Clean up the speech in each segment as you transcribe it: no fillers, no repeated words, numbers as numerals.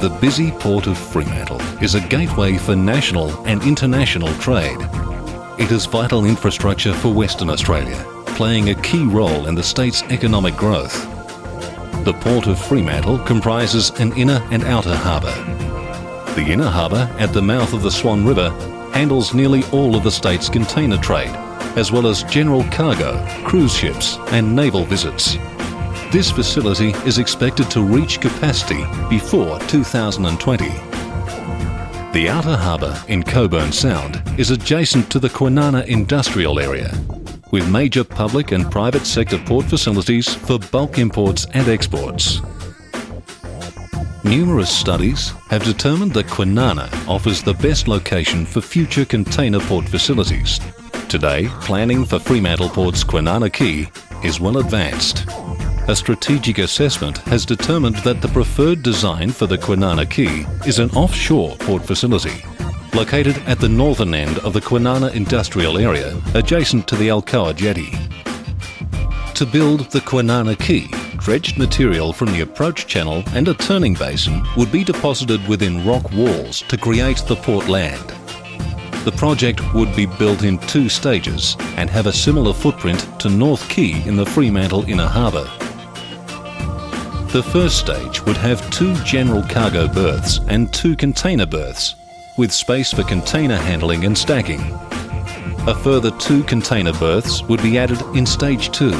The busy port of Fremantle is a gateway for national and international trade. It is vital infrastructure for Western Australia, playing a key role in the state's economic growth. The port of Fremantle comprises an inner and outer harbour. The inner harbour, at the mouth of the Swan River, handles nearly all of the state's container trade, as well as general cargo, cruise ships and naval visits. This facility is expected to reach capacity before 2020. The outer harbour in Cockburn Sound is adjacent to the Kwinana industrial area, with major public and private sector port facilities for bulk imports and exports. Numerous studies have determined that Kwinana offers the best location for future container port facilities. Today, planning for Fremantle Port's Kwinana Quay is well advanced. A strategic assessment has determined that the preferred design for the Kwinana Quay is an offshore port facility, located at the northern end of the Kwinana industrial area, adjacent to the Alcoa jetty. To build the Kwinana Quay, dredged material from the approach channel and a turning basin would be deposited within rock walls to create the port land. The project would be built in 2 stages and have a similar footprint to North Quay in the Fremantle Inner Harbour. The first stage would have 2 general cargo berths and 2 container berths, with space for container handling and stacking. A further 2 container berths would be added in stage 2.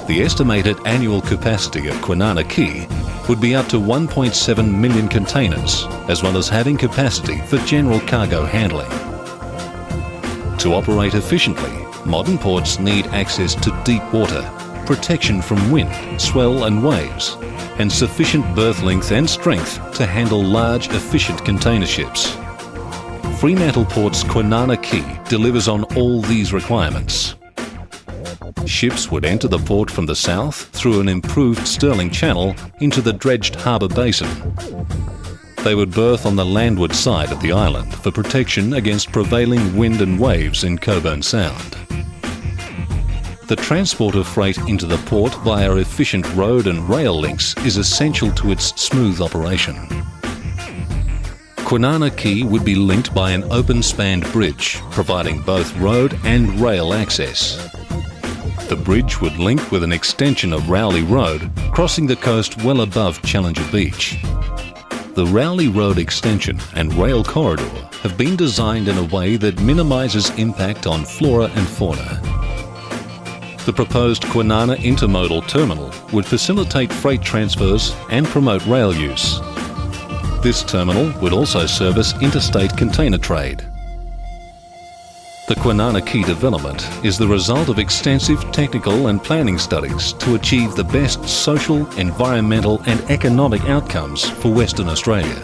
The estimated annual capacity of Kwinana Quay would be up to 1.7 million containers, as well as having capacity for general cargo handling. To operate efficiently, modern ports need access to deep water, protection from wind, swell and waves, and sufficient berth length and strength to handle large, efficient container ships. Fremantle Port's Kwinana Quay delivers on all these requirements. Ships would enter the port from the south through an improved Stirling Channel into the dredged harbour basin. They would berth on the landward side of the island for protection against prevailing wind and waves in Cockburn Sound. The transport of freight into the port via efficient road and rail links is essential to its smooth operation. Kwinana Quay would be linked by an open-spanned bridge, providing both road and rail access. The bridge would link with an extension of Rowley Road, crossing the coast well above Challenger Beach. The Rowley Road extension and rail corridor have been designed in a way that minimises impact on flora and fauna. The proposed Kwinana intermodal terminal would facilitate freight transfers and promote rail use. This terminal would also service interstate container trade. The Kwinana Quay development is the result of extensive technical and planning studies to achieve the best social, environmental and economic outcomes for Western Australia.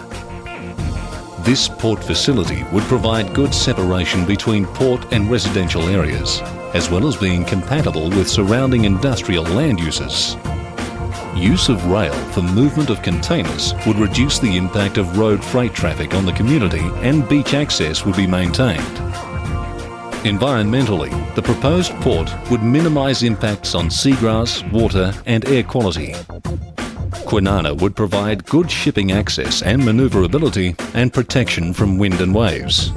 This port facility would provide good separation between port and residential areas, as well as being compatible with surrounding industrial land uses. Use of rail for movement of containers would reduce the impact of road freight traffic on the community, and beach access would be maintained. Environmentally, the proposed port would minimise impacts on seagrass, water and air quality. Kwinana would provide good shipping access and manoeuvrability and protection from wind and waves.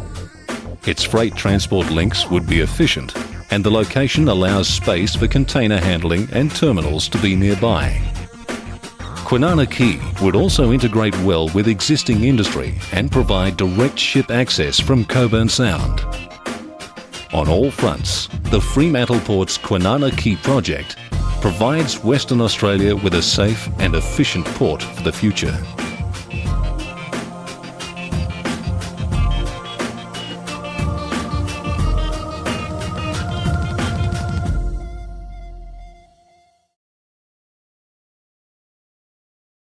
Its freight transport links would be efficient, and the location allows space for container handling and terminals to be nearby. Kwinana Quay would also integrate well with existing industry and provide direct ship access from Cockburn Sound. On all fronts, the Fremantle Port's Kwinana Quay project provides Western Australia with a safe and efficient port for the future.